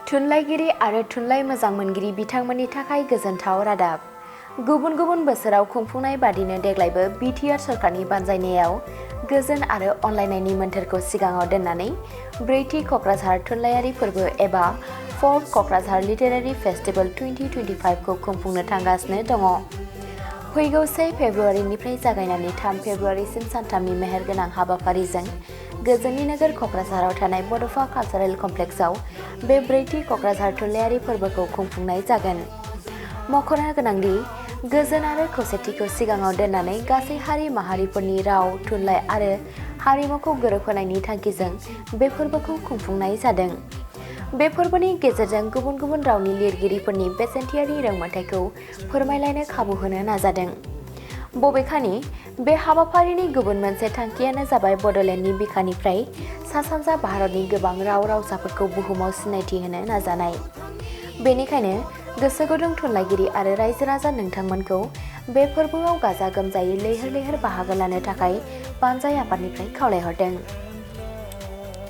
थुनलाइगिरि आरो थुनलाइ मोजां मोनगिरि बिथांमोननि थाखाय गोजोनथाव रादाब। गुबुन गुबुन बोसोराव खुंफुंनाय बादिनो देग्लायबो बिटिआर सरकारनि बानजायनायाव गोजोन आरो अनलायनायनि मोन्थोरखौ सिगाङाव दोननानै ब्रैथि क'क्राझार थुनलाइयारि फोरबो एबा 4th क'क्राझार लिटारेरि फेस्टिभेल 2025 खौ खुंफुंनो थांगासिनो दङ। फैगौ 1 फेब्रुआरिनिफ्राय जागायनानै 3 फेब्रुआरिसिम सानथामनि मेहेरगोनां हाबाफारिजों गोजोननि नोगोर क'क्राझाराव थानाय बड'फ कालचारेल कमप्लेक्सआव बे ब्रैथि क'क्राझार थुनलाइयारि फोरबोखौ खुंफुंनाय जागोन। मख'नो गोनांदि गोजोन आरो खौसेथिखौ सिगाङाव दोननानै गासै हारि माहारिफोरनि राव, थुनलाइ आरो हारिमुखौ गोरोबहोनायनि थांखिजों बे फोरबोखौ खुंफुंनाय जादों। बे फोरबोनि गेजेरजों गुबुन गुबुन रावनि लिरगिरिफोरनि बेसेनथियारि रोंमोनथाइखौ फोरमायलायनो खाबु होनो नाजादों। बबेखानि बे हाबाफारिनि गुबुन मोनसे थांखियानो जाबाय बड'लेण्डनि बिखानिफ्राय सा-सानजा भारतनि गोबां राव-रावसाफोरखौ बुहुमाव सिनायथि होनो नाजानाय। बेनिखायनो गोसो गुदुं थुनलाइगिरि आरो रायजो-राजा नोंथांमोनखौ बे फोरबोआव गाजा-गोमजायै लैहोर लैहोर बाहागो लानो थाखाय बानजाय आफादनिफ्राय खावलायहरदों।